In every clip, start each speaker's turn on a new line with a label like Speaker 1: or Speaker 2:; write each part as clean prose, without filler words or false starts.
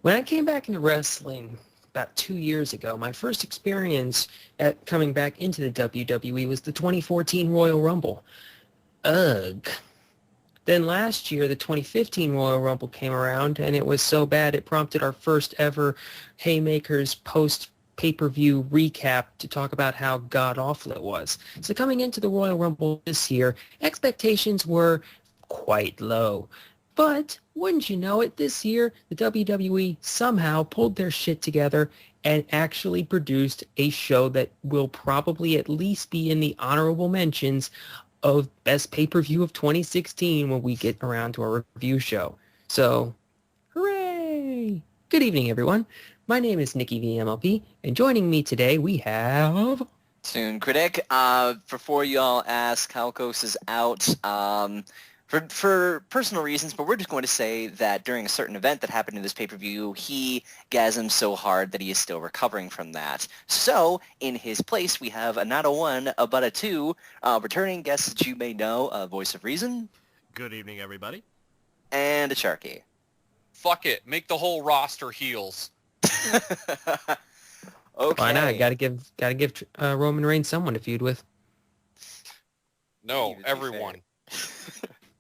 Speaker 1: When I came back into wrestling about 2 years ago, my first experience at coming back into the WWE was the 2014 Royal Rumble. Ugh. Then last year, the 2015 Royal Rumble came around, and it was so bad it prompted our first ever Haymakers post pay-per-view recap to talk about how god-awful it was. So coming into the Royal Rumble this year, expectations were quite low. But wouldn't you know it, this year, the WWE somehow pulled their shit together and actually produced a show that will probably at least be in the honorable mentions of best pay-per-view of 2016 when we get around to our review show. So, hooray! Good evening, everyone. My name is Nikki VMLP, and joining me today we have...
Speaker 2: Toon critic. Before y'all ask, Halkos is out for personal reasons, but we're just going to say that during a certain event that happened in this pay-per-view, he gasmed so hard that he is still recovering from that. So, in his place, we have a not a one, but a two, returning guests that you may know, Voice of Reason.
Speaker 3: Good evening, everybody.
Speaker 2: And Acharky.
Speaker 4: Fuck it. Make the whole roster heels.
Speaker 2: Okay.
Speaker 1: Why not? Gotta give Roman Reigns someone to feud with.
Speaker 4: No, everyone.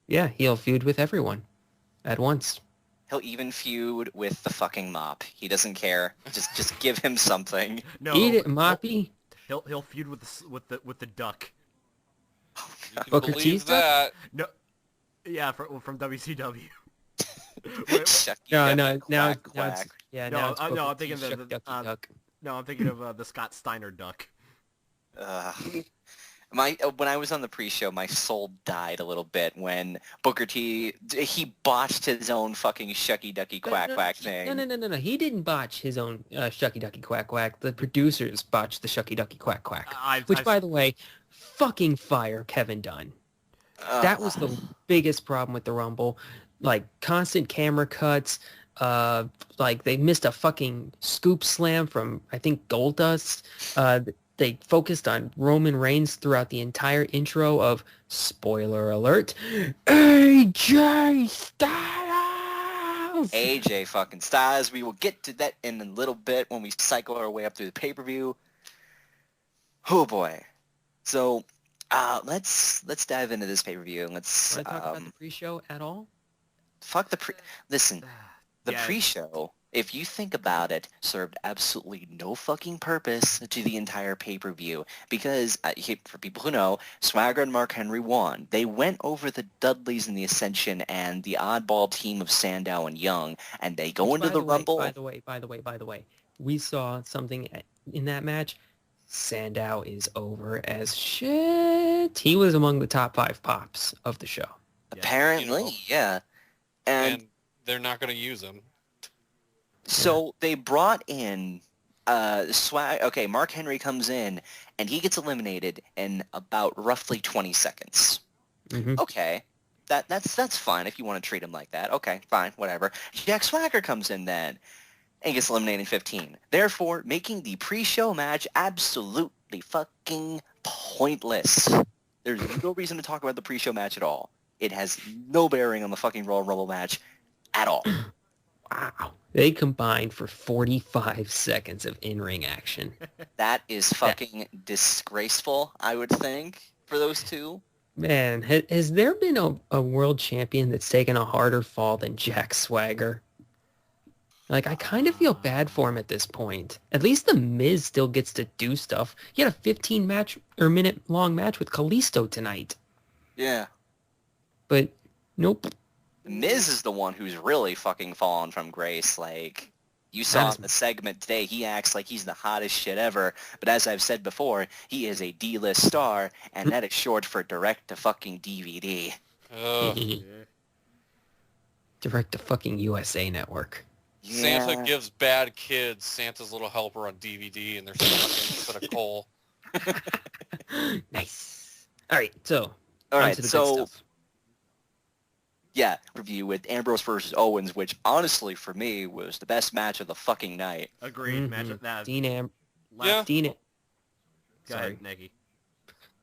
Speaker 1: Yeah, he'll feud with everyone at once.
Speaker 2: He'll even feud with the fucking mop. He doesn't care. Just give him something.
Speaker 3: No,
Speaker 1: Eat it, Moppy.
Speaker 3: He'll feud with the duck.
Speaker 4: You can
Speaker 1: Booker T
Speaker 4: believe
Speaker 1: stuff?
Speaker 4: that.
Speaker 3: No, yeah, from WCW.
Speaker 2: Shucky
Speaker 1: No,
Speaker 2: ducky,
Speaker 1: now it's
Speaker 2: quack,
Speaker 1: now
Speaker 2: quack.
Speaker 1: it's yeah.
Speaker 3: No,
Speaker 1: Now it's
Speaker 3: no,
Speaker 1: Booker
Speaker 3: I'm
Speaker 1: T,
Speaker 3: thinking
Speaker 1: Shuck Ducky Duck.
Speaker 3: No, I'm thinking of the Scott Steiner duck.
Speaker 2: When I was on the pre-show, my soul died a little bit when Booker T, he botched his own fucking shucky ducky quack quack thing.
Speaker 1: No. He didn't botch his own Shucky Ducky Quack Quack. The producers botched the Shucky Ducky Quack Quack. Which, by the way, fucking fire Kevin Dunn. That was the biggest problem with the Rumble. Like, constant camera cuts. Like, they missed a fucking scoop slam from, I think, Goldust. They focused on Roman Reigns throughout the entire intro of, spoiler alert, AJ Styles!
Speaker 2: AJ fucking Styles. We will get to that in a little bit when we cycle our way up through the pay-per-view. Oh boy. So, let's dive into this pay-per-view and let's
Speaker 1: Want to talk about the pre-show at all?
Speaker 2: fuck the Listen, the
Speaker 3: Yeah.
Speaker 2: pre-show, if you think about it, served absolutely no fucking purpose to the entire pay-per-view because, for people who know, Swagger and Mark Henry won. They went over the Dudleys and the Ascension and the oddball team of Sandow and Young, and they go into the Rumble.
Speaker 1: By the way, we saw something in that match. Sandow is over as shit. He was among the top 5 pops of the show.
Speaker 2: Apparently,
Speaker 4: You know.
Speaker 2: yeah. And
Speaker 4: they're not going to use him.
Speaker 2: so they brought in Okay, Mark Henry comes in, and he gets eliminated in about roughly 20 seconds.
Speaker 1: Mm-hmm.
Speaker 2: Okay, that's fine if you want to treat him like that. Okay, fine, whatever. Jack Swagger comes in then and gets eliminated in 15. Therefore, making the pre-show match absolutely fucking pointless. There's no reason to talk about the pre-show match at all. It has no bearing on the fucking Royal Rumble match at all.
Speaker 1: Wow. They combined for 45 seconds of in-ring action.
Speaker 2: That is fucking disgraceful, I would think, for those two.
Speaker 1: Man, has there been a world champion that's taken a harder fall than Jack Swagger? Like, I kind of feel bad for him at this point. At least The Miz still gets to do stuff. He had a 15-minute long match with Kalisto tonight.
Speaker 2: Yeah.
Speaker 1: But, nope.
Speaker 2: Miz is the one who's really fucking fallen from grace. Like, you saw in the segment today, he acts like he's the hottest shit ever. But as I've said before, he is a D-list star, and that is short for direct-to-fucking-DVD.
Speaker 1: Direct to fucking USA Network.
Speaker 2: Yeah.
Speaker 4: Santa gives bad kids Santa's Little Helper on DVD, and they're stuck instead of coal.
Speaker 1: Nice. All right, so.
Speaker 2: All
Speaker 1: on
Speaker 2: right,
Speaker 1: to the good
Speaker 2: so
Speaker 1: stuff.
Speaker 2: yeah, review with Ambrose versus Owens, which honestly for me was the best match of the fucking night.
Speaker 3: Agreed.
Speaker 1: Mhm.
Speaker 3: Match that.
Speaker 1: Dean
Speaker 3: last-
Speaker 4: Yeah.
Speaker 3: Go ahead, Nagy.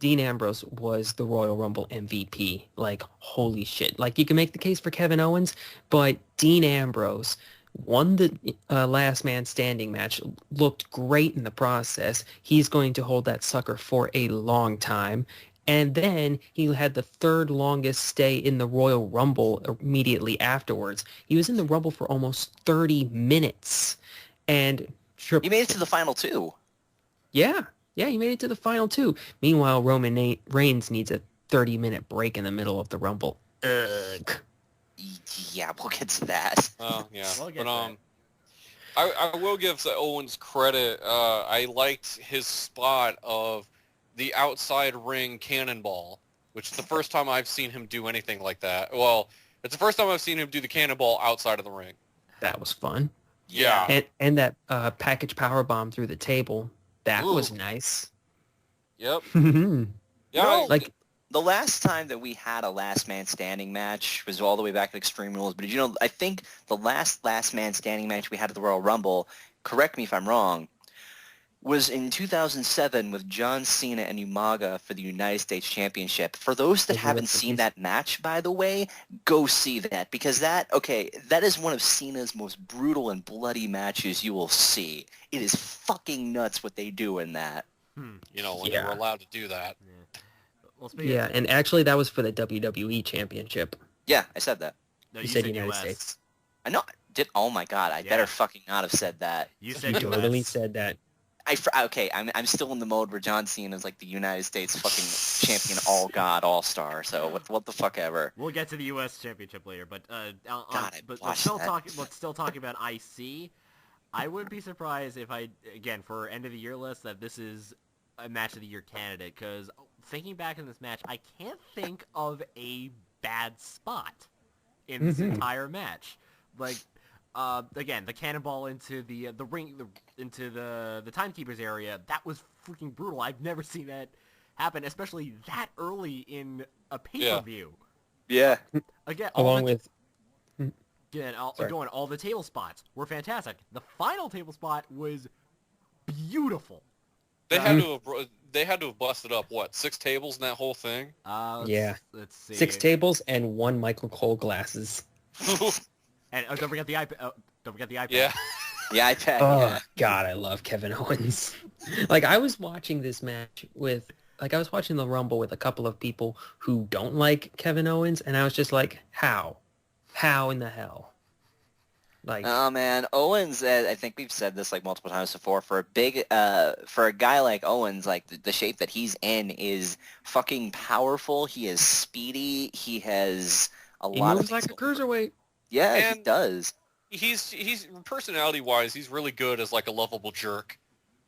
Speaker 1: Dean Ambrose was the Royal Rumble MVP. Like, holy shit. Like, you can make the case for Kevin Owens, but Dean Ambrose won the last man standing match, looked great in the process. He's going to hold that sucker for a long time. And then he had the third longest stay in the Royal Rumble immediately afterwards. He was in the Rumble for almost 30 minutes. And
Speaker 2: He made it to the final two.
Speaker 1: yeah, he made it to the final two. Meanwhile, Roman Reigns needs a 30-minute break in the middle of the Rumble. Ugh.
Speaker 2: Yeah, we'll get to that.
Speaker 4: Oh, yeah.
Speaker 3: We'll get
Speaker 4: But,
Speaker 3: that.
Speaker 4: I will give Owens credit. I liked his spot of the outside ring cannonball, which is the first time I've seen him do anything like that. Well, it's the first time I've seen him do the cannonball outside of the ring.
Speaker 1: That was fun.
Speaker 4: Yeah.
Speaker 1: And that package power bomb through the table, that
Speaker 4: Ooh.
Speaker 1: was nice.
Speaker 4: Yep.
Speaker 1: Yeah,
Speaker 2: No,
Speaker 1: like
Speaker 2: the last time that we had a last man standing match was all the way back at Extreme Rules. But did you know, I think the last man standing match we had at the Royal Rumble, correct me if I'm wrong, was in 2007 with John Cena and Umaga for the United States Championship. For those that
Speaker 1: Those were
Speaker 2: haven't
Speaker 1: the
Speaker 2: seen
Speaker 1: cookies.
Speaker 2: that match, by the way, go see that, because that is one of Cena's most brutal and bloody matches you will see. It is fucking nuts what they do in that.
Speaker 4: When you
Speaker 1: Yeah.
Speaker 4: were allowed to do that.
Speaker 3: Yeah. Well, speaking
Speaker 1: yeah,
Speaker 3: of,
Speaker 1: and actually that was for the WWE Championship.
Speaker 2: Yeah, I said that.
Speaker 3: no,
Speaker 1: You said
Speaker 3: said
Speaker 1: United
Speaker 3: US.
Speaker 1: States.
Speaker 2: I know. Oh my god, I
Speaker 3: Yeah.
Speaker 2: better fucking not have said that.
Speaker 3: You
Speaker 1: You
Speaker 3: said US.
Speaker 1: totally said that.
Speaker 2: I'm still in the mode where John Cena is like the United States fucking champion, all god, all star. So what the fuck ever.
Speaker 3: We'll get to the U.S. Championship later, but
Speaker 2: I
Speaker 3: but
Speaker 2: watched that.
Speaker 3: let's still talk about IC. I wouldn't be surprised if again for end of the year list that this is a match of the year candidate, because thinking back in this match, I can't think of a bad spot in this entire match. Like again, the cannonball into the ring, into the timekeepers area, that was freaking brutal. I've never seen that happen, especially that early in a pay-per-view.
Speaker 2: Yeah.
Speaker 3: Again,
Speaker 1: Along with Sorry.
Speaker 3: all the table spots were fantastic. The final table spot was beautiful.
Speaker 4: They had to have busted up, 6 tables in that whole thing?
Speaker 1: Yeah.
Speaker 3: Let's see.
Speaker 1: 6 tables and 1 Michael Cole glasses.
Speaker 3: And don't forget the iPad. Don't forget the iPad.
Speaker 4: Yeah.
Speaker 2: Yeah, iPad.
Speaker 1: Oh
Speaker 2: Yeah.
Speaker 1: God, I love Kevin Owens. Like I was watching this match I was watching the Rumble with a couple of people who don't like Kevin Owens, and I was just like, how in the hell? Like,
Speaker 2: Oh man, Owens. I think we've said this like multiple times before. For a guy like Owens, like the shape that he's in is fucking powerful. He is speedy. He has a
Speaker 1: he
Speaker 2: lot
Speaker 1: moves
Speaker 2: of
Speaker 1: like a cruiserweight.
Speaker 2: Yeah, he
Speaker 4: And-
Speaker 2: does.
Speaker 4: He's personality-wise, he's really good as like a lovable jerk.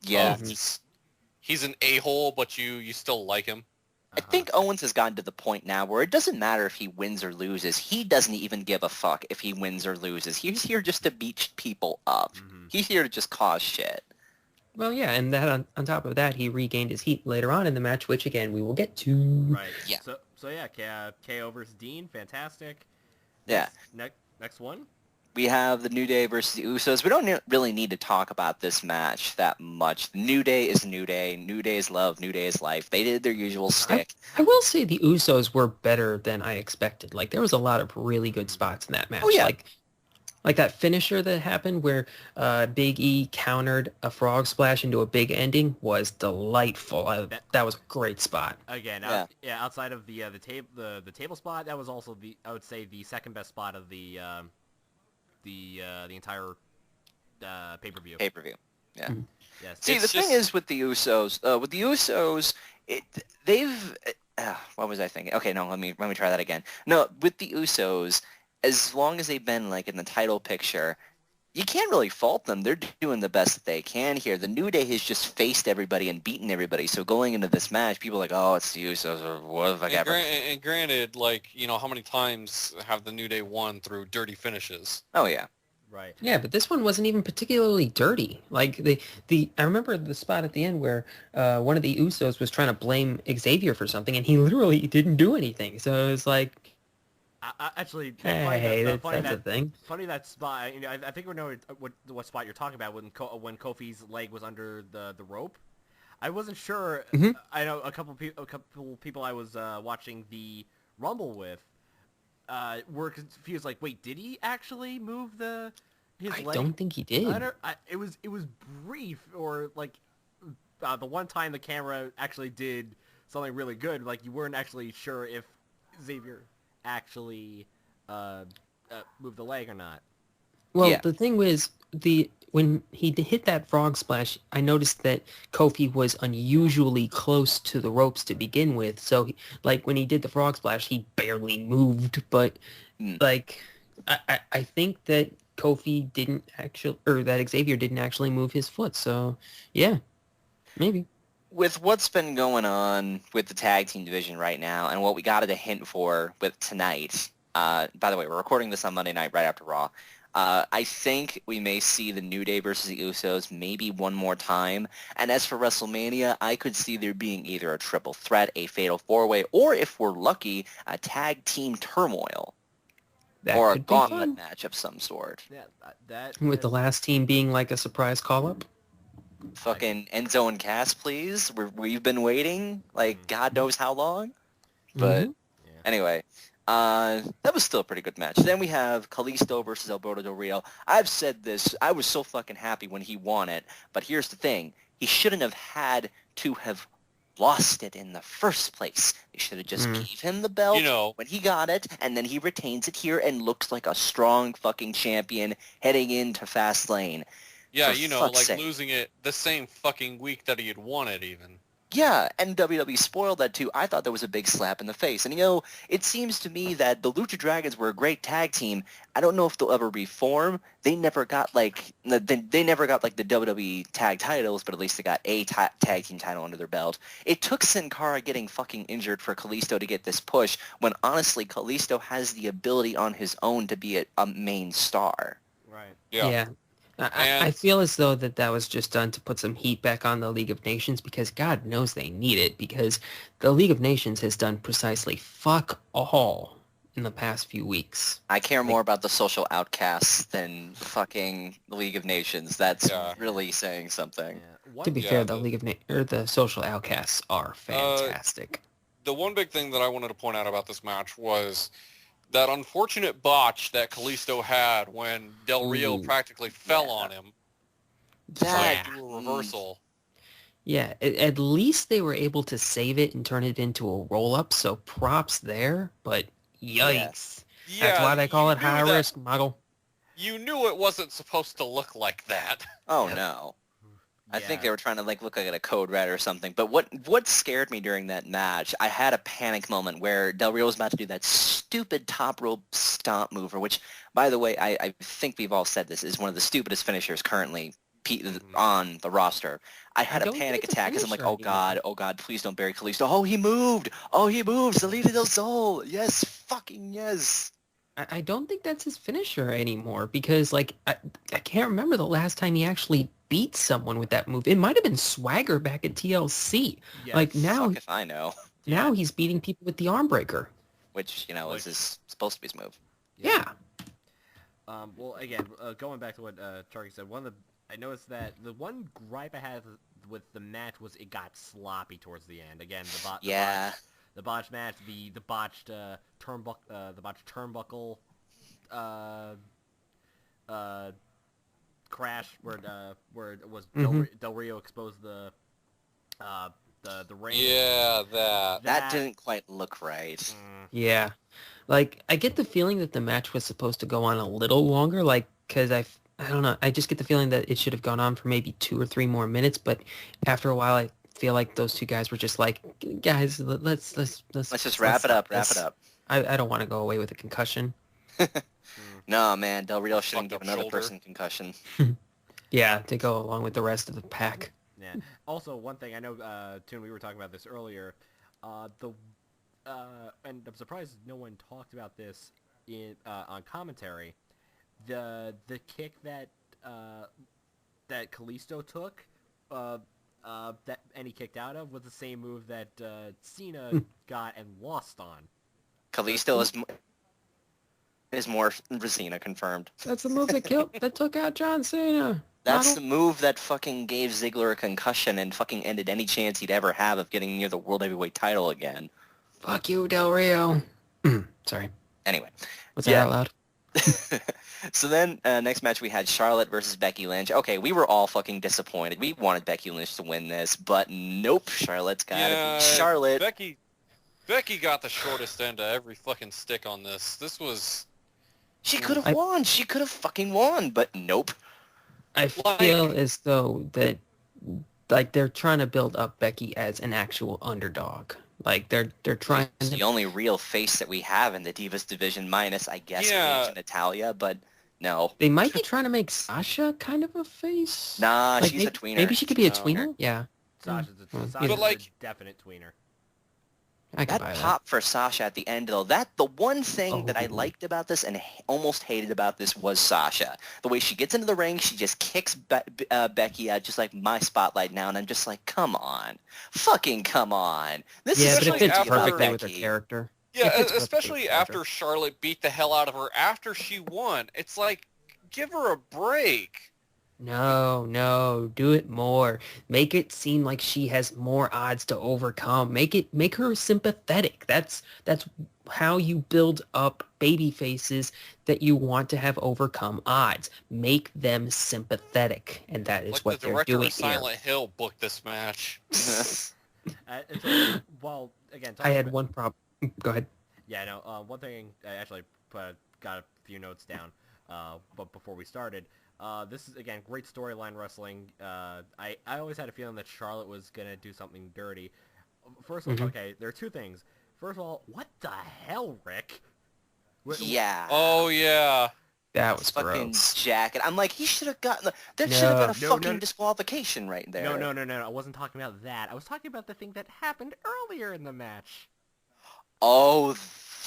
Speaker 2: Yeah.
Speaker 4: He's an a-hole, but you still like him.
Speaker 2: I think Owens has gotten to the point now where it doesn't matter if he wins or loses. He doesn't even give a fuck if he wins or loses. He's here just to beat people up. He's here to just cause shit.
Speaker 1: Well, yeah, and that on top of that, he regained his heat later on in the match, which again we will get to.
Speaker 3: Right.
Speaker 2: Yeah.
Speaker 3: So yeah, KO versus Dean, fantastic.
Speaker 2: Yeah.
Speaker 3: Next one.
Speaker 2: We have the New Day versus the Usos. We don't really need to talk about this match that much. The New Day is New Day. New Day is love. New Day is life. They did their usual stick.
Speaker 1: I will say the Usos were better than I expected. Like there was a lot of really good spots in that match.
Speaker 2: Oh, yeah.
Speaker 1: Like that finisher that happened where Big E countered a frog splash into a big ending was delightful. That was a great spot.
Speaker 3: Again,
Speaker 2: Yeah.
Speaker 3: outside of the table spot, that was also I would say the second best spot of the entire pay-per-view.
Speaker 2: Pay-per-view. Yeah.
Speaker 3: Yes.
Speaker 2: See,
Speaker 4: It's
Speaker 2: the thing
Speaker 4: just-
Speaker 2: is with the Usos, they've... what was I thinking? Okay, no, let me try that again. No, with the Usos, as long as they've been, like, in the title picture, you can't really fault them. They're doing the best that they can here. The New Day has just faced everybody and beaten everybody, so going into this match, people are like, oh, it's the Usos, or whatever.
Speaker 4: And granted, how many times have the New Day won through dirty finishes?
Speaker 2: Oh, yeah.
Speaker 3: Right.
Speaker 1: Yeah, but this one wasn't even particularly dirty. Like I remember the spot at the end where one of the Usos was trying to blame Xavier for something, and he literally didn't do anything. So it's like,
Speaker 3: Actually,
Speaker 1: hey, that's a thing.
Speaker 3: funny that spot. I think we know what spot you're talking about when Kofi's leg was under the rope. I wasn't sure.
Speaker 1: Mhm.
Speaker 3: I know a couple people I was watching the Rumble with were confused. Like, wait, did he actually move the his
Speaker 1: I
Speaker 3: leg.
Speaker 1: don't think he did.
Speaker 3: It was brief, or like the one time the camera actually did something really good. Like you weren't actually sure if Xavier actually moved the leg or not.
Speaker 1: Well,
Speaker 2: Yeah.
Speaker 1: the thing was, when he hit that frog splash, I noticed that Kofi was unusually close to the ropes to begin with. So, like, when he did the frog splash, he barely moved. But,
Speaker 2: Mm.
Speaker 1: like, I think that Kofi didn't actually, or that Xavier didn't actually move his foot. So, yeah, maybe.
Speaker 2: With what's been going on with the tag team division right now, and what we got a hint for with tonight, by the way, we're recording this on Monday night right after Raw. I think we may see the New Day versus the Usos maybe one more time. And as for WrestleMania, I could see there being either a triple threat, a fatal four-way, or if we're lucky, a tag team turmoil.
Speaker 1: That
Speaker 2: Or a
Speaker 1: could be
Speaker 2: gauntlet
Speaker 1: fun.
Speaker 2: match of some sort.
Speaker 3: Yeah, that
Speaker 1: With the last team being like a surprise call-up.
Speaker 2: Fucking Enzo and Cass, please. We've been waiting, like, God knows how long. But
Speaker 1: Mhm.
Speaker 2: anyway, that was still a pretty good match. Then we have Kalisto versus Alberto Del Rio. I've said this. I was so fucking happy when he won it. But here's the thing. He shouldn't have had to have lost it in the first place. They should have just gave him the belt
Speaker 4: You know,
Speaker 2: when he got it, and then he retains it here and looks like a strong fucking champion heading into Fastlane.
Speaker 4: yeah,
Speaker 2: For
Speaker 4: you know,
Speaker 2: fuck's
Speaker 4: like
Speaker 2: sake.
Speaker 4: losing it the same fucking week that he had won it even.
Speaker 2: Yeah, and WWE spoiled that too. I thought that was a big slap in the face. And it seems to me that the Lucha Dragons were a great tag team. I don't know if they'll ever reform. They never got like the WWE tag titles, but at least they got a tag team title under their belt. It took Sin Cara getting fucking injured for Kalisto to get this push, when honestly Kalisto has the ability on his own to be a main star.
Speaker 3: right.
Speaker 1: Yeah. I
Speaker 4: And
Speaker 1: feel as though that was just done to put some heat back on the League of Nations, because God knows they need it, because the League of Nations has done precisely fuck all in the past few weeks.
Speaker 2: I care more about the social outcasts than fucking the League of Nations. That's
Speaker 4: Yeah.
Speaker 2: really saying something.
Speaker 3: Yeah.
Speaker 1: To be
Speaker 4: Yeah,
Speaker 1: fair, the
Speaker 4: the-
Speaker 1: League of or the social outcasts are fantastic.
Speaker 4: the one big thing that I wanted to point out about this match was that unfortunate botch that Kalisto had when Del Rio
Speaker 1: Ooh,
Speaker 4: practically fell
Speaker 2: yeah.
Speaker 4: on him.
Speaker 2: That
Speaker 4: To a reversal.
Speaker 1: Yeah, at least they were able to save it and turn it into a roll-up, so props there, but yikes.
Speaker 4: Yeah,
Speaker 1: That's why they call
Speaker 4: you
Speaker 1: it high
Speaker 4: knew that-
Speaker 1: risk, Muggle.
Speaker 4: You knew it wasn't supposed to look like that.
Speaker 2: Oh
Speaker 1: Yep.
Speaker 2: no. I
Speaker 3: Yeah.
Speaker 2: think they were trying to look like a code red or something. But what scared me during that match, I had a panic moment where Del Rio was about to do that stupid top rope stomp mover, which, by the way, I think we've all said this, is one of the stupidest finishers currently on the roster. I had a
Speaker 1: don't
Speaker 2: panic
Speaker 1: think it's a
Speaker 2: attack because I'm like,
Speaker 1: finisher anymore.
Speaker 2: oh God, please don't bury Kalisto. Oh, he moved. Salida del Sol. Yes, fucking yes.
Speaker 1: I don't think that's his finisher anymore, because like I can't remember the last time he actually beat someone with that move. It might have been Swagger back at TLC.
Speaker 3: Yeah.
Speaker 1: Like now,
Speaker 2: Fuck if I know.
Speaker 1: now he's beating people with the arm breaker.
Speaker 2: Which, is supposed to be his move.
Speaker 1: Yeah.
Speaker 3: Well, again, going back to what Charky said, I noticed that the one gripe I had with the match was it got sloppy towards the end. Again, the botched match, the botched turnbuckle crash where it was Del Rio exposed the ring.
Speaker 4: Yeah, that.
Speaker 2: That didn't quite look right.
Speaker 1: Yeah. Like, I get the feeling that the match was supposed to go on a little longer, like, because I don't know, I just get the feeling that it should have gone on for maybe 2 or 3 more minutes, but after a while, I feel like those two guys were just like, guys, let's
Speaker 2: just wrap it up.
Speaker 1: I don't want to go away with a concussion.
Speaker 2: No, man, Del Rio shouldn't give
Speaker 4: Fucked up
Speaker 2: another
Speaker 4: shoulder.
Speaker 2: person concussion.
Speaker 1: Yeah, to go along with the rest of the pack.
Speaker 3: Yeah. Also, one thing I know, Toon, we were talking about this earlier. And I'm surprised no one talked about this on commentary. The kick that Kalisto took, and he kicked out of, was the same move that Cena got and lost on.
Speaker 2: Kalisto is more Cena confirmed.
Speaker 1: That's the move that took out John Cena.
Speaker 2: That's the move that fucking gave Ziggler a concussion and fucking ended any chance he'd ever have of getting near the World Heavyweight title again.
Speaker 1: Fuck you, Del Rio. Sorry.
Speaker 2: Anyway.
Speaker 1: Was that out loud?
Speaker 2: So then, next match we had Charlotte versus Becky Lynch. Okay, we were all fucking disappointed. We wanted Becky Lynch to win this, but nope, Charlotte's gotta be Charlotte.
Speaker 4: Becky got the shortest end of every fucking stick on this. This was
Speaker 2: She could have won. She could have fucking won, but nope.
Speaker 1: I feel as though that, like, they're trying to build up Becky as an actual underdog. Like, they're trying
Speaker 2: She's
Speaker 1: to...
Speaker 2: the only real face that we have in the Divas division, minus, I guess,
Speaker 4: Yeah.
Speaker 2: Paige and Natalia, but no.
Speaker 1: They might be trying to make Sasha kind of a face.
Speaker 2: Nah,
Speaker 1: Like,
Speaker 2: she's a tweener.
Speaker 1: Maybe she could be a
Speaker 2: She's
Speaker 1: tweener? Yeah.
Speaker 3: Sasha's
Speaker 1: Well,
Speaker 3: Sasha's
Speaker 4: But, like-
Speaker 3: a definite tweener.
Speaker 1: I can
Speaker 2: That
Speaker 1: buy that.
Speaker 2: pop for Sasha at the end, though, the one thing that I
Speaker 1: Oh.
Speaker 2: liked about this and almost hated about this was Sasha. The way she gets into the ring, she just kicks Becky out just like my spotlight now, and I'm just like, come on. Fucking come on. This
Speaker 1: Yeah,
Speaker 2: is
Speaker 1: but it
Speaker 4: especially
Speaker 1: fits
Speaker 4: after
Speaker 1: perfectly with her
Speaker 2: Becky.
Speaker 1: character.
Speaker 4: Yeah,
Speaker 1: It fits perfectly
Speaker 4: especially
Speaker 1: with her character.
Speaker 4: after Charlotte beat the hell out of her after she won. It's like, give her a break.
Speaker 1: No, do it more. Make it seem like she has more odds to overcome. Make her sympathetic. That's how you build up baby faces that you want to have overcome odds. Make them sympathetic, and that is
Speaker 4: Like
Speaker 1: what
Speaker 4: the
Speaker 1: they're
Speaker 4: director
Speaker 1: doing
Speaker 4: of Silent Hill booked this match.
Speaker 3: And so, well, again,
Speaker 1: I
Speaker 3: talking
Speaker 1: had
Speaker 3: about-
Speaker 1: one problem. Go ahead.
Speaker 3: Yeah, no. One thing I actually got a few notes down, but before we started, this is again great storyline wrestling. I always had a feeling that Charlotte was gonna do something dirty. First of all, okay, there are two things. First of all, what the hell, Rick?
Speaker 2: Yeah.
Speaker 4: Oh, yeah.
Speaker 1: That was
Speaker 2: fucking
Speaker 1: gross.
Speaker 2: jacket. I'm like, he should have gotten that should have been a
Speaker 3: No,
Speaker 2: fucking
Speaker 3: no.
Speaker 2: disqualification right there.
Speaker 3: No. I wasn't talking about that. I was talking about the thing that happened earlier in the match.
Speaker 2: Oh,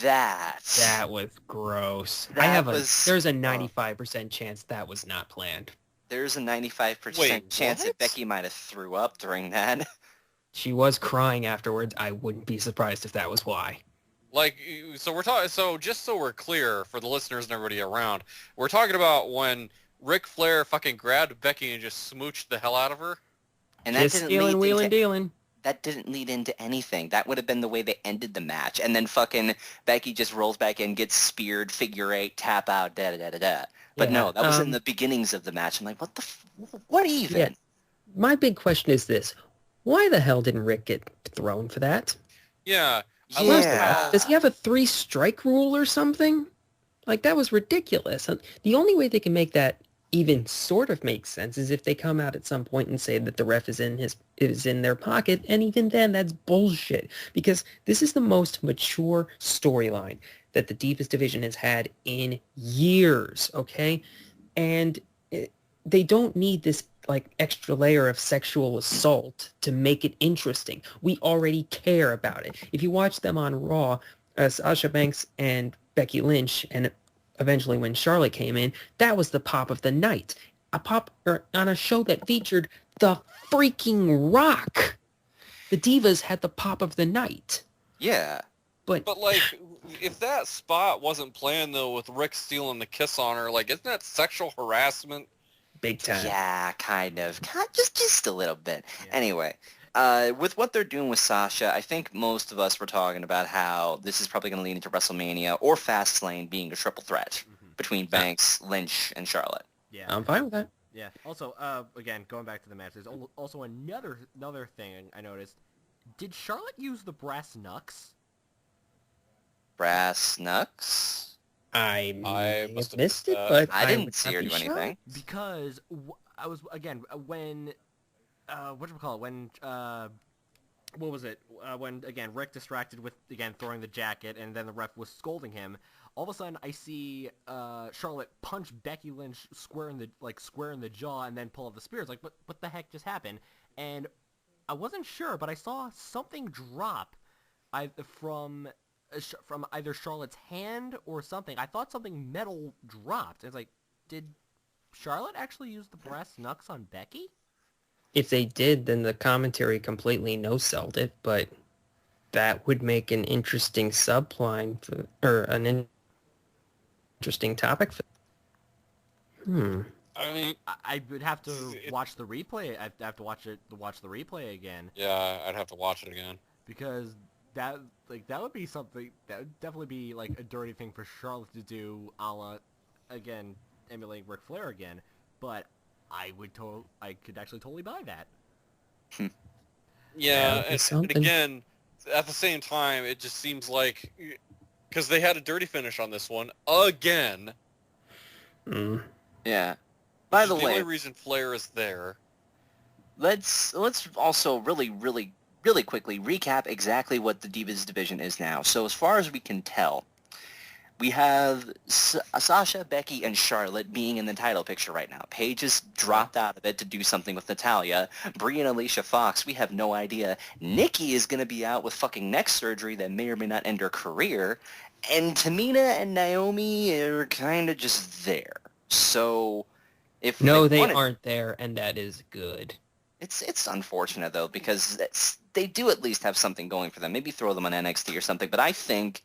Speaker 2: that.
Speaker 1: That was gross.
Speaker 2: That was-
Speaker 1: There's a 95% chance that was not planned.
Speaker 2: There's a 95%
Speaker 4: Wait,
Speaker 2: chance that
Speaker 4: what?
Speaker 2: Becky might have threw up during that.
Speaker 1: She was crying afterwards. I wouldn't be surprised if that was why.
Speaker 4: Like, so we're talking. So just so we're clear for the listeners and everybody around, we're talking about when Ric Flair fucking grabbed Becky and just smooched the hell out of her.
Speaker 2: And that
Speaker 1: Just
Speaker 2: didn't
Speaker 1: stealing,
Speaker 2: lead
Speaker 1: wheeling,
Speaker 2: into
Speaker 1: dealing.
Speaker 2: that didn't lead into anything. That would have been the way they ended the match. And then fucking Becky just rolls back in, gets speared, figure eight, tap out, da-da-da-da-da. But
Speaker 1: Yeah,
Speaker 2: no, that was in the beginnings of the match. I'm like, what even?
Speaker 1: Yeah. My big question is this. Why the hell didn't Rick get thrown for that?
Speaker 4: Yeah. I
Speaker 2: Yeah.
Speaker 4: love how-
Speaker 1: Does he have a 3-strike rule or something? Like, that was ridiculous. The only way they can make that even sort of make sense is if they come out at some point and say that the ref is in their pocket, and even then, that's bullshit. Because this is the most mature storyline that the Divas division has had in years, okay? And they don't need this like extra layer of sexual assault to make it interesting. We already care about it. If you watch them on Raw, Sasha Banks and Becky Lynch, and eventually when Charlotte came in, that was the pop of the night. A pop on a show that featured the freaking Rock. The Divas had the pop of the night.
Speaker 2: Yeah.
Speaker 1: But
Speaker 4: But like, if that spot wasn't planned though, with Rick stealing the kiss on her, like, isn't that sexual harassment?
Speaker 1: big time.
Speaker 2: Yeah, kind of. Just a little bit.
Speaker 3: Yeah.
Speaker 2: Anyway, with what they're doing with Sasha, I think most of us were talking about how this is probably going to lead into WrestleMania or Fastlane being a triple threat between Banks, Lynch, and Charlotte.
Speaker 3: Yeah.
Speaker 1: I'm fine with that.
Speaker 3: Yeah. Also, again, going back to the match, there's also another thing I noticed. Did Charlotte use the brass knucks?
Speaker 2: Brass knucks?
Speaker 1: I may
Speaker 4: must
Speaker 1: have
Speaker 4: have
Speaker 1: missed it,
Speaker 4: missed
Speaker 1: but
Speaker 4: that.
Speaker 2: I didn't
Speaker 1: would
Speaker 2: see
Speaker 1: not
Speaker 2: her
Speaker 1: be
Speaker 2: do anything.
Speaker 3: Because I was again when whatchamacallit, when what was it when again Rick distracted with again throwing the jacket and then the ref was scolding him. All of a sudden I see Charlotte punch Becky Lynch square in the jaw and then pull up the spear. It's like what the heck just happened? And I wasn't sure, but I saw something drop from either Charlotte's hand or something. I thought something metal dropped. It's like, did Charlotte actually use the brass knucks on Becky?
Speaker 1: If they did, then the commentary completely no-selled it, but that would make an interesting subline or an interesting topic.
Speaker 4: I mean,
Speaker 3: I would have to watch the replay. I'd have to watch the replay again
Speaker 4: yeah, I'd have to watch it again.
Speaker 3: because that would be something that would definitely be like a dirty thing for Charlotte to do, a la again, emulating Ric Flair again, but I could actually totally buy that.
Speaker 4: Yeah,
Speaker 1: That'd be
Speaker 4: and
Speaker 1: something.
Speaker 4: again, at the same time, it just seems like because they had a dirty finish on this one again.
Speaker 1: Mm.
Speaker 2: Yeah.
Speaker 4: Which
Speaker 2: By
Speaker 4: is
Speaker 2: the
Speaker 4: the
Speaker 2: way,
Speaker 4: only reason Flair is there.
Speaker 2: let's also really quickly recap exactly what the Divas division is now. So as far as we can tell, we have Sasha, Becky, and Charlotte being in the title picture right now. Paige has dropped out of it to do something with Natalya. Brie and Alicia Fox, we have no idea. Nikki is going to be out with fucking neck surgery that may or may not end her career. And Tamina and Naomi are kind of just there. So if
Speaker 1: No, they
Speaker 2: wanted,
Speaker 1: aren't there, and that is good.
Speaker 2: it's unfortunate though because they do at least have something going for them. Maybe throw them on NXT or something. But I think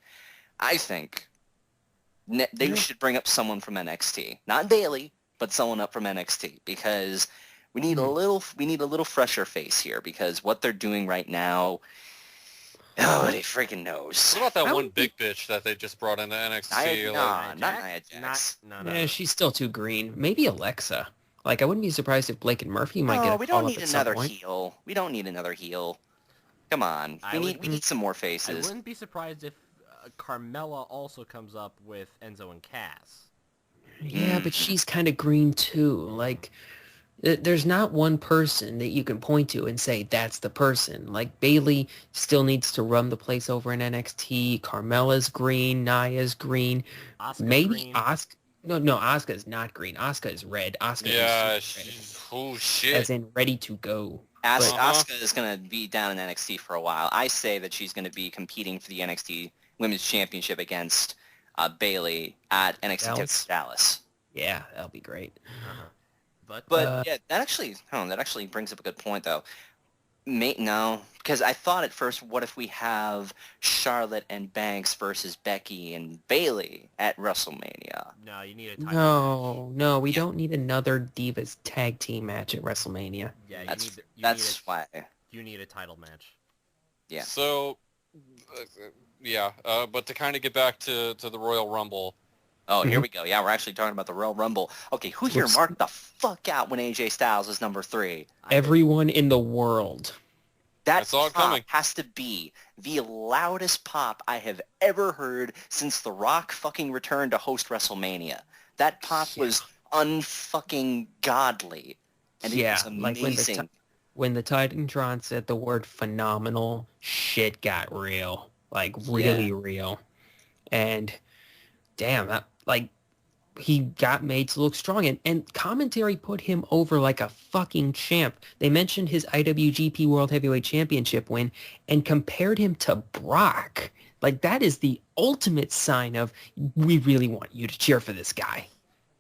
Speaker 2: they should bring up someone from NXT, not Bayley, but someone up from NXT because we need a little fresher face here because what they're doing right now, nobody freaking knows.
Speaker 4: What about that
Speaker 1: I
Speaker 4: one
Speaker 1: would be-
Speaker 4: big bitch that they just brought into NXT?
Speaker 2: Nah,
Speaker 4: Like,
Speaker 2: not Nia Jax.
Speaker 3: No.
Speaker 1: Yeah, she's still too green. Maybe Alexa. Like, I wouldn't be surprised if Blake and Murphy might get
Speaker 2: No,
Speaker 1: a
Speaker 2: we
Speaker 1: call
Speaker 2: don't
Speaker 1: up
Speaker 2: need
Speaker 1: at some
Speaker 2: another
Speaker 1: point.
Speaker 2: heel. We don't need another heel. Come on, we need some more
Speaker 3: I
Speaker 2: faces.
Speaker 3: wouldn't be surprised if Carmella also comes up with Enzo and Cass.
Speaker 1: Yeah, but she's kind of green too. Like, there's not one person that you can point to and say that's the person. Like, Bailey still needs to run the place over in NXT. Carmella's green. Nia's green.
Speaker 3: Asuka's
Speaker 1: Maybe
Speaker 3: green.
Speaker 1: Asuka. No, Asuka's not green. Asuka is red. Asuka
Speaker 4: yeah,
Speaker 1: is super red.
Speaker 4: oh shit.
Speaker 1: As in ready to go.
Speaker 2: Asuka is going to be down in NXT for a while. I say that she's going to be competing for the NXT Women's Championship against Bayley at NXT Dallas.
Speaker 1: Yeah, that'll be great.
Speaker 2: But yeah, that actually brings up a good point though. No, because I thought at first, what if we have Charlotte and Banks versus Becky and Bayley at WrestleMania?
Speaker 3: No, you need a title match.
Speaker 1: No, we don't need another Divas tag team match at WrestleMania.
Speaker 3: Yeah,
Speaker 2: that's why.
Speaker 3: You need a title match.
Speaker 2: Yeah.
Speaker 4: So, but to kind of get back to the Royal Rumble.
Speaker 2: Oh, here we go. Yeah, we're actually talking about the Royal Rumble. Okay, who here marked the fuck out when AJ Styles is number 3?
Speaker 1: Everyone in the world.
Speaker 2: That
Speaker 4: I saw it
Speaker 2: pop
Speaker 4: coming.
Speaker 2: has to be the loudest pop I have ever heard since The Rock fucking returned to host WrestleMania. That pop was unfucking godly. And it was amazing.
Speaker 1: Like when the Titantron said the word phenomenal, shit got real. Like, really real. And, damn, he got made to look strong. And commentary put him over like a fucking champ. They mentioned his IWGP World Heavyweight Championship win and compared him to Brock. Like, that is the ultimate sign of, we really want you to cheer for this guy.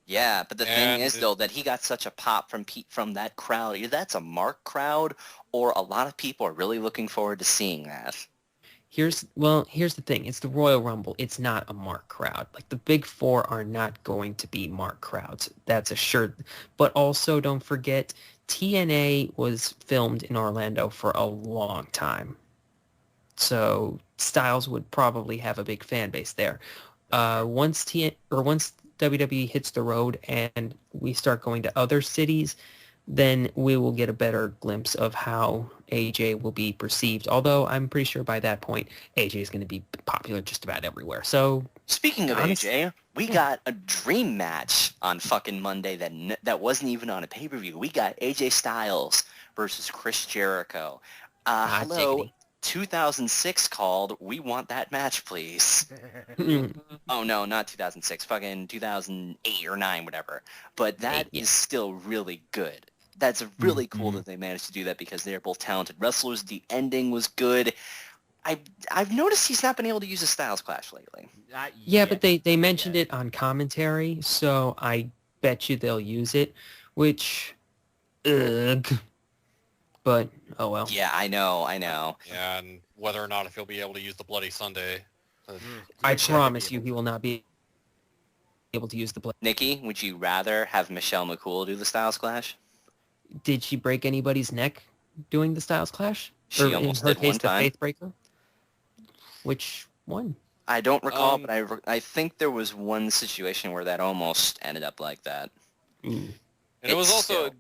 Speaker 2: Yeah, but the thing is, though, that he got such a pop from that crowd. Either that's a Mark crowd, or a lot of people are really looking forward to seeing that.
Speaker 1: Here's the thing. It's the Royal Rumble. It's not a Mark crowd. Like, the big four are not going to be Mark crowds. That's assured. But also, don't forget, TNA was filmed in Orlando for a long time. So Styles would probably have a big fan base there. Once WWE hits the road and we start going to other cities, then we will get a better glimpse of how AJ will be perceived. Although I'm pretty sure by that point, AJ is going to be popular just about everywhere. So,
Speaker 2: speaking of AJ, we got a dream match on fucking Monday that wasn't even on a pay-per-view. We got AJ Styles versus Chris Jericho. Hello, 2006 called. We want that match, please. Oh no, not 2006. Fucking 2008 or 9, whatever. But that is still really good. That's really cool that they managed to do that because they're both talented wrestlers. The ending was good. I've noticed he's not been able to use a Styles Clash lately.
Speaker 1: But they mentioned it on commentary, so I bet you they'll use it, which, ugh. But, oh well.
Speaker 2: Yeah, I know.
Speaker 4: Yeah, and whether or not if he'll be able to use the Bloody Sunday.
Speaker 1: I promise you he will not be able to use the Bloody.
Speaker 2: Nikki, would you rather have Michelle McCool do the Styles Clash?
Speaker 1: Did she break anybody's neck doing the Styles Clash?
Speaker 2: She almost
Speaker 1: in her
Speaker 2: did
Speaker 1: case,
Speaker 2: one
Speaker 1: the
Speaker 2: time.
Speaker 1: Faith Breaker? Which one?
Speaker 2: I don't recall, but I think there was one situation where that almost ended up like that.
Speaker 1: Mm.
Speaker 4: And it was also,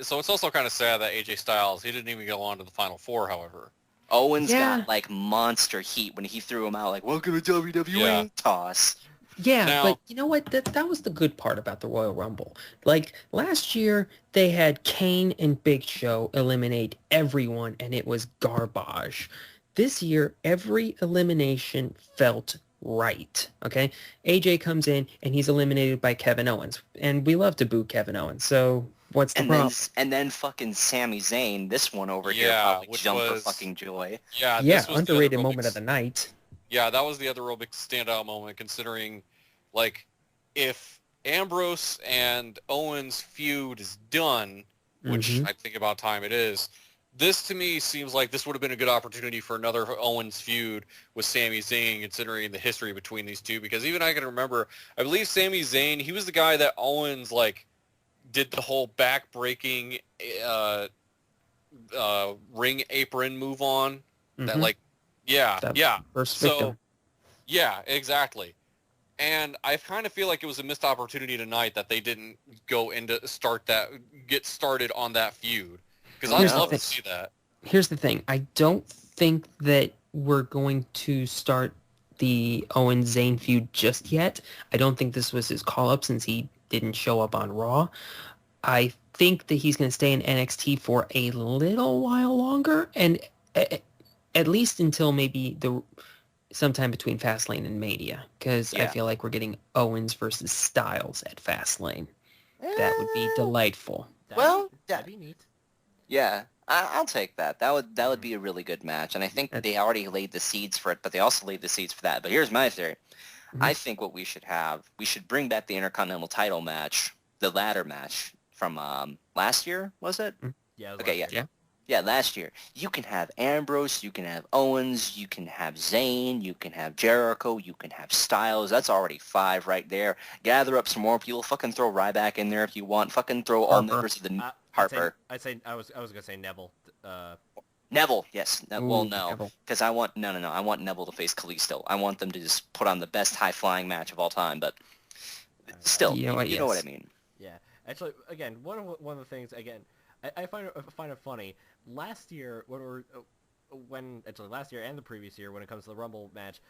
Speaker 4: so it's also kind of sad that AJ Styles, he didn't even go on to the Final Four, however.
Speaker 2: Owens
Speaker 1: Yeah.
Speaker 2: got like monster heat when he threw him out like, welcome to WWE,
Speaker 4: Yeah.
Speaker 2: toss.
Speaker 1: Yeah,
Speaker 4: Now-
Speaker 1: but you know what? That was the good part about the Royal Rumble. Like, last year, they had Kane and Big Show eliminate everyone, and it was garbage. This year, every elimination felt right, okay? AJ comes in, and he's eliminated by Kevin Owens. And we love to boo Kevin Owens, so what's the problem?
Speaker 2: And then fucking Sami Zayn, this one over here
Speaker 4: Yeah,
Speaker 2: probably
Speaker 4: which
Speaker 2: jumped for
Speaker 4: was-
Speaker 2: fucking joy.
Speaker 4: Yeah,
Speaker 1: Yeah,
Speaker 4: this was the
Speaker 1: underrated
Speaker 4: other real
Speaker 1: moment
Speaker 4: big
Speaker 1: of the night.
Speaker 4: Yeah, that was the other real big standout moment, considering, like, if Ambrose and Owens feud is done, which
Speaker 1: Mhm.
Speaker 4: I think about time it is, this to me seems like this would have been a good opportunity for another Owens feud with Sami Zayn, considering the history between these two. Because even I can remember, I believe Sami Zayn, he was the guy that Owens, like, did the whole back-breaking ring apron move on. That,
Speaker 1: Mhm.
Speaker 4: like, yeah,
Speaker 1: That
Speaker 4: yeah.
Speaker 1: First
Speaker 4: So,
Speaker 1: victim.
Speaker 4: yeah, exactly. And I kind of feel like it was a missed opportunity tonight that they didn't go into get started on that feud. Because
Speaker 1: Here's
Speaker 4: I'd
Speaker 1: the
Speaker 4: love to
Speaker 1: thing.
Speaker 4: see that.
Speaker 1: Here's the thing. I don't think that we're going to start the Owen Zayn feud just yet. I don't think this was his call-up since he didn't show up on Raw. I think that he's going to stay in NXT for a little while longer, and at least until maybe sometime between Fastlane and Mania, because I
Speaker 2: Yeah.
Speaker 1: feel like we're getting Owens versus Styles at Fastlane. That would be delightful.
Speaker 3: That'd be neat.
Speaker 2: Yeah, I'll take that. That would be a really good match, and I think they already laid the seeds for it, but they also laid the seeds for that. But here's my theory.
Speaker 1: Mhm.
Speaker 2: I think what we should bring back the Intercontinental title match, the ladder match from last year, was it?
Speaker 3: Yeah.
Speaker 2: Okay, yeah.
Speaker 1: Yeah.
Speaker 2: Yeah, last year. You can have Ambrose, you can have Owens, you can have Zayn, you can have Jericho, you can have Styles. That's already 5 right there. Gather up some more people. Fucking throw Ryback in there if you want. Fucking throw all
Speaker 1: Harper.
Speaker 2: members of the
Speaker 3: Harper.
Speaker 2: Harper.
Speaker 3: I was gonna say Neville.
Speaker 2: Neville, yes. Well,
Speaker 1: Ooh,
Speaker 2: no,
Speaker 1: Neville.
Speaker 2: because I want I want Neville to face Kalisto. I want them to just put on the best high flying match of all time. But still,
Speaker 1: You know what,
Speaker 2: you know what I
Speaker 1: yes.
Speaker 2: mean.
Speaker 3: Yeah. Actually, again, one of the things again, I find it funny. Last year, last year and the previous year, when it comes to the Rumble match,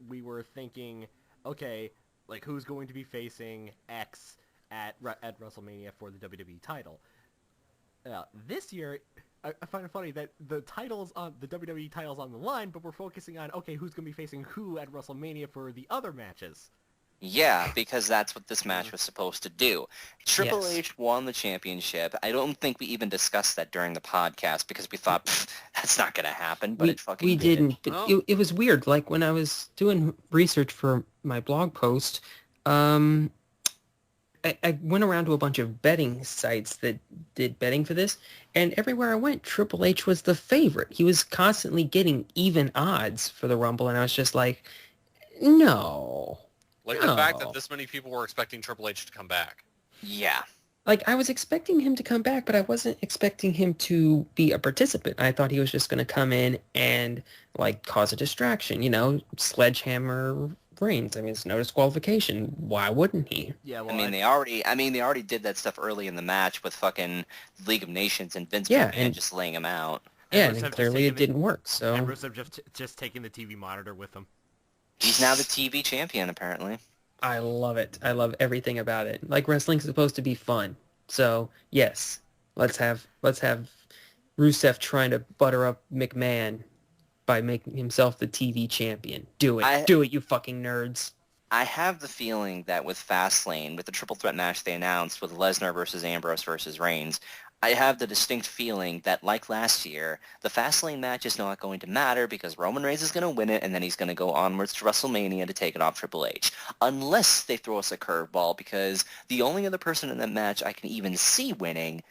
Speaker 3: we were thinking, okay, like who's going to be facing X at WrestleMania for the WWE title. This year, I find it funny that the WWE title's on the line, but we're focusing on, okay, who's going to be facing who at WrestleMania for the other matches.
Speaker 2: Yeah, because that's what this match was supposed to do. Triple
Speaker 1: Yes.
Speaker 2: H won the championship. I don't think we even discussed that during the podcast because we thought that's not going to happen, but it fucking
Speaker 1: we
Speaker 2: did.
Speaker 1: didn't. But
Speaker 4: Oh.
Speaker 1: it was weird. Like when I was doing research for my blog post, I went around to a bunch of betting sites that did betting for this, and everywhere I went, Triple H was the favorite. He was constantly getting even odds for the Rumble, and I was just like, no.
Speaker 4: Like the fact
Speaker 1: No.
Speaker 4: that this many people were expecting Triple H to come back.
Speaker 2: Yeah.
Speaker 1: Like, I was expecting him to come back, but I wasn't expecting him to be a participant. I thought he was just going to come in and, like, cause a distraction, sledgehammer Reigns. I mean, it's no disqualification. Why wouldn't he?
Speaker 3: Yeah, well,
Speaker 2: I mean, they already did that stuff early in the match with fucking League of Nations and Vince
Speaker 1: Yeah,
Speaker 2: McMahon
Speaker 1: and-
Speaker 2: just laying him out.
Speaker 1: Yeah,
Speaker 3: Rusev
Speaker 1: and
Speaker 3: just
Speaker 1: clearly
Speaker 3: taking
Speaker 1: it didn't work, so...
Speaker 3: And Rusev just taking the TV monitor with him.
Speaker 2: He's now the TV champion, apparently.
Speaker 1: I love it. I love everything about it. Like, wrestling's supposed to be fun. So, yes, let's have Rusev trying to butter up McMahon by making himself the TV champion. Do it. Do it, you fucking nerds.
Speaker 2: I have the feeling that with Fastlane, with the triple threat match they announced with Lesnar versus Ambrose versus Reigns, I have the distinct feeling that, like last year, the Fastlane match is not going to matter because Roman Reigns is going to win it and then he's going to go onwards to WrestleMania to take it off Triple H. Unless they throw us a curveball, because the only other person in that match I can even see winning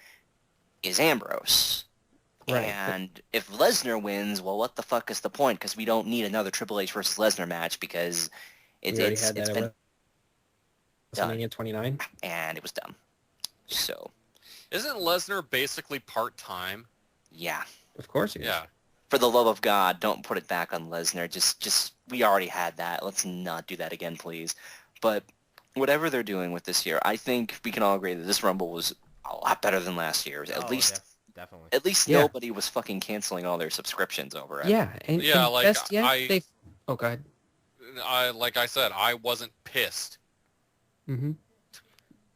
Speaker 2: is Ambrose.
Speaker 1: Right.
Speaker 2: And if Lesnar wins, well, what the fuck is the point? Because we don't need another Triple H versus Lesnar match because
Speaker 1: We already
Speaker 2: it's
Speaker 1: had that
Speaker 2: been
Speaker 1: at WrestleMania 29.
Speaker 2: and it was dumb. So,
Speaker 4: Isn't Lesnar basically part-time?
Speaker 2: yeah.
Speaker 1: Of course he is.
Speaker 4: Yeah.
Speaker 2: For the love of God, don't put it back on Lesnar. Just we already had that. Let's not do that again, please. But whatever they're doing with this year, I think we can all agree that this Rumble was a lot better than last year's.
Speaker 3: Definitely.
Speaker 2: At least
Speaker 1: Yeah.
Speaker 2: nobody was fucking canceling all their subscriptions over it.
Speaker 1: Yeah, and
Speaker 4: like,
Speaker 1: best yet, they. Oh, go ahead.
Speaker 4: Like I said, I wasn't pissed.
Speaker 1: Mm-hmm.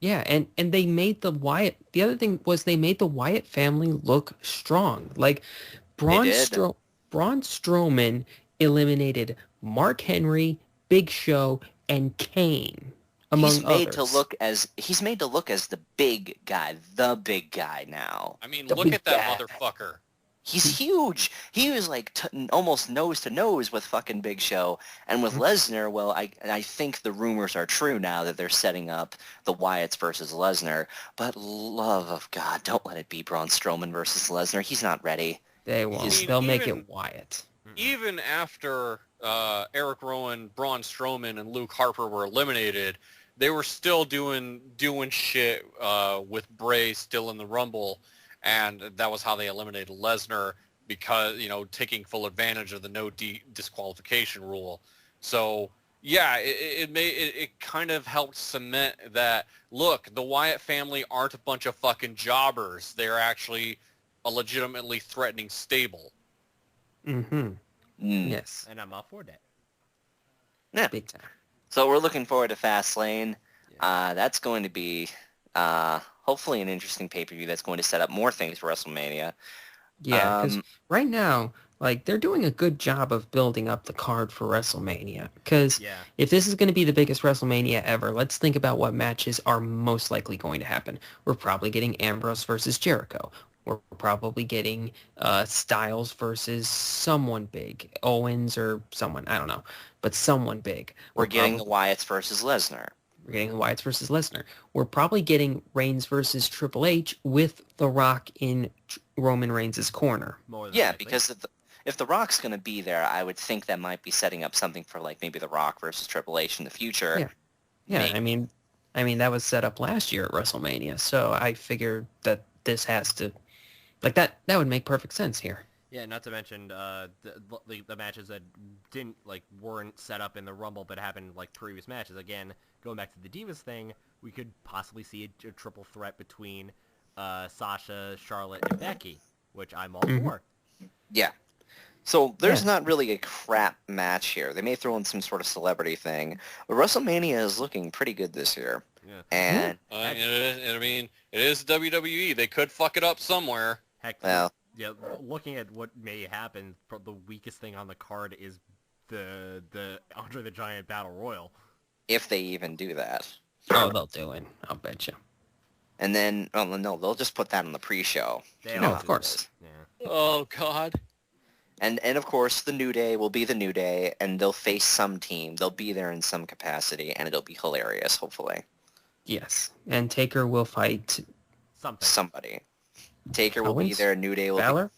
Speaker 1: Yeah, and they made the Wyatt. The other thing was they made the Wyatt family look strong. Like Braun
Speaker 2: They did.
Speaker 1: Braun Strowman eliminated Mark Henry, Big Show, and Kane, among
Speaker 2: He's made
Speaker 1: others.
Speaker 2: he's made to look as the big guy now.
Speaker 4: I mean,
Speaker 1: The
Speaker 4: look
Speaker 1: big
Speaker 4: at that
Speaker 1: guy.
Speaker 4: motherfucker.
Speaker 2: He's huge. He was like almost nose to nose with fucking Big Show, and with Lesnar. Well, I think the rumors are true now that they're setting up the Wyatts versus Lesnar. But love of God, don't let it be Braun Strowman versus Lesnar. He's not ready.
Speaker 1: They won't.
Speaker 4: mean,
Speaker 1: They'll make
Speaker 4: even-
Speaker 1: it Wyatt.
Speaker 4: Even after Eric Rowan, Braun Strowman, and Luke Harper were eliminated, they were still doing shit with Bray still in the Rumble, and that was how they eliminated Lesnar because, taking full advantage of the no disqualification rule. So yeah, it kind of helped cement that, look, the Wyatt family aren't a bunch of fucking jobbers. They're actually a legitimately threatening stable.
Speaker 1: Mm-hmm.
Speaker 2: Mm.
Speaker 1: Yes.
Speaker 3: And I'm all for that.
Speaker 2: Yeah.
Speaker 1: Big time.
Speaker 2: So we're looking forward to Fastlane. That's going to be hopefully an interesting pay-per-view that's going to set up more things for WrestleMania.
Speaker 1: Yeah, because right now, like, they're doing a good job of building up the card for WrestleMania. Because
Speaker 3: Yeah.
Speaker 1: if this is going to be the biggest WrestleMania ever, let's think about what matches are most likely going to happen. We're probably getting Ambrose versus Jericho. We're probably getting Styles versus someone big. Owens or someone, I don't know. But someone big.
Speaker 2: We're getting the Wyatts versus Lesnar.
Speaker 1: We're getting the Wyatts versus Lesnar. We're probably getting Reigns versus Triple H with The Rock in Roman Reigns' corner.
Speaker 3: More than
Speaker 2: Yeah,
Speaker 3: likely.
Speaker 2: because if The Rock's going to be there, I would think that might be setting up something for like maybe The Rock versus Triple H in the future.
Speaker 1: Yeah. Yeah,
Speaker 2: Maybe.
Speaker 1: I mean that was set up last year at WrestleMania, so I figured that this has to, like, that would make perfect sense here.
Speaker 3: Yeah, not to mention the matches that weren't set up in the Rumble but happened like previous matches. Again, going back to the Divas thing, we could possibly see a triple threat between Sasha, Charlotte, and Becky, which I'm all for.
Speaker 2: Yeah. So there's
Speaker 1: Yeah.
Speaker 2: not really a crap match here. They may throw in some sort of celebrity thing, but WrestleMania is looking pretty good this year.
Speaker 3: Yeah.
Speaker 2: And
Speaker 4: It is WWE. They could fuck it up somewhere.
Speaker 3: Heck,
Speaker 2: well,
Speaker 3: yeah, looking at what may happen, the weakest thing on the card is the Andre the Giant Battle Royal.
Speaker 2: if they even do that.
Speaker 1: Oh, they'll do it. I'll bet you.
Speaker 2: And then, oh no, they'll just put that on the pre-show.
Speaker 3: They
Speaker 1: No,
Speaker 3: all
Speaker 1: of
Speaker 3: do
Speaker 1: course.
Speaker 3: this. Yeah.
Speaker 4: Oh God.
Speaker 2: And of course, the New Day will be the New Day, and they'll face some team. They'll be there in some capacity, and it'll be hilarious, hopefully.
Speaker 1: Yes, and Taker will fight
Speaker 3: Something.
Speaker 2: Somebody. Taker will be
Speaker 1: Owens?
Speaker 2: there, New Day will
Speaker 1: Balor.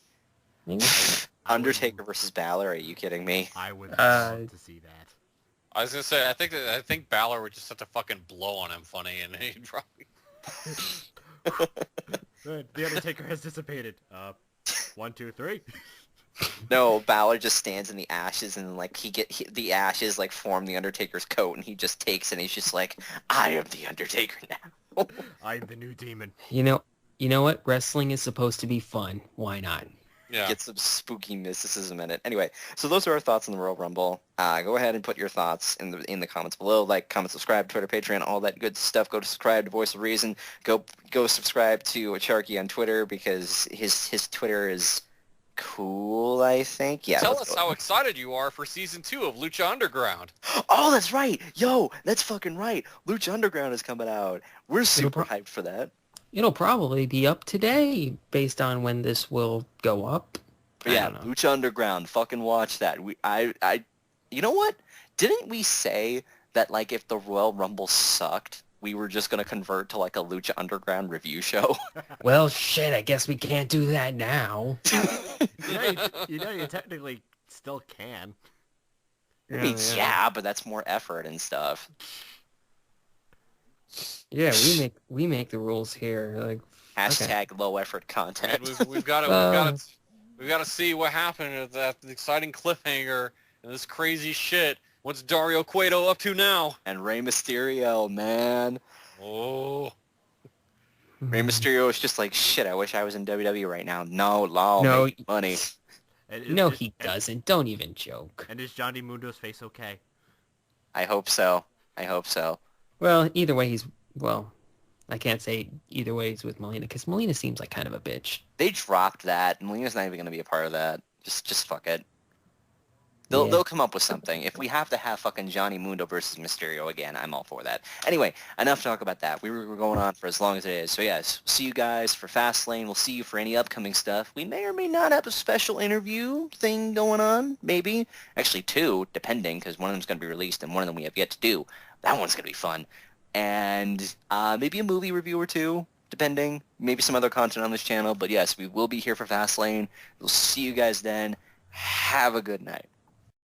Speaker 1: Maybe?
Speaker 2: be... Undertaker versus Balor, are you kidding me?
Speaker 3: I would love to see that.
Speaker 4: I was gonna say, I think Balor would just have to fucking blow on him funny, and he'd probably.
Speaker 3: The Undertaker has dissipated. 1, 2, 3.
Speaker 2: No, Balor just stands in the ashes, and like the ashes like form the Undertaker's coat, and he just takes it, and he's just like, I am the Undertaker now.
Speaker 3: I'm the new demon.
Speaker 1: You know what? Wrestling is supposed to be fun. Why not?
Speaker 4: Yeah.
Speaker 2: Get some spooky mysticism in it. Anyway, so those are our thoughts on the Royal Rumble. Go ahead and put your thoughts in the comments below. Like, comment, subscribe, Twitter, Patreon, all that good stuff. Go to subscribe to Voice of Reason. Go subscribe to Acharky on Twitter because his Twitter is cool, I think. Yeah.
Speaker 4: Tell
Speaker 2: let's
Speaker 4: us
Speaker 2: go.
Speaker 4: how excited you are for season 2 of Lucha Underground.
Speaker 2: Oh, that's right. Yo, that's fucking right. Lucha Underground is coming out. We're super hyped for that.
Speaker 1: It'll probably be up today based on when this will go up.
Speaker 2: But
Speaker 1: I
Speaker 2: yeah,
Speaker 1: don't know.
Speaker 2: Lucha Underground. Fucking watch that. You know what? Didn't we say that like if the Royal Rumble sucked, we were just gonna convert to like a Lucha Underground review show?
Speaker 1: Well, shit, I guess we can't do that now.
Speaker 3: You technically still can.
Speaker 2: I mean, yeah, but that's more effort and stuff.
Speaker 1: Yeah, we make the rules here. Like,
Speaker 2: Hashtag low effort
Speaker 4: I mean,
Speaker 2: content.
Speaker 4: we've got We got to see what happened at that exciting cliffhanger and this crazy shit. What's Dario Cueto up to now?
Speaker 2: And Rey Mysterio, man.
Speaker 4: Oh.
Speaker 2: Rey Mysterio is just like, shit, I wish I was in WWE right now. No, law,
Speaker 1: No,
Speaker 2: make money.
Speaker 1: No, he doesn't. Don't even joke.
Speaker 3: And is Johnny Mundo's face okay?
Speaker 2: I hope so. I hope so.
Speaker 1: Well, either way, I can't say either way he's with Melina, because Melina seems like kind of a bitch.
Speaker 2: They dropped that. Melina's not even going to be a part of that. Just fuck it.
Speaker 1: Yeah.
Speaker 2: They'll come up with something. If we have to have fucking Johnny Mundo versus Mysterio again, I'm all for that. Anyway, enough talk about that. We were going on for as long as it is. So yes, see you guys for Fastlane. We'll see you for any upcoming stuff. We may or may not have a special interview thing going on. Maybe. Actually, 2, depending, because one of them's going to be released and one of them we have yet to do. That one's going to be fun. And maybe a movie review or 2, depending. Maybe some other content on this channel. But yes, we will be here for Fastlane. We'll see you guys then. Have a good night.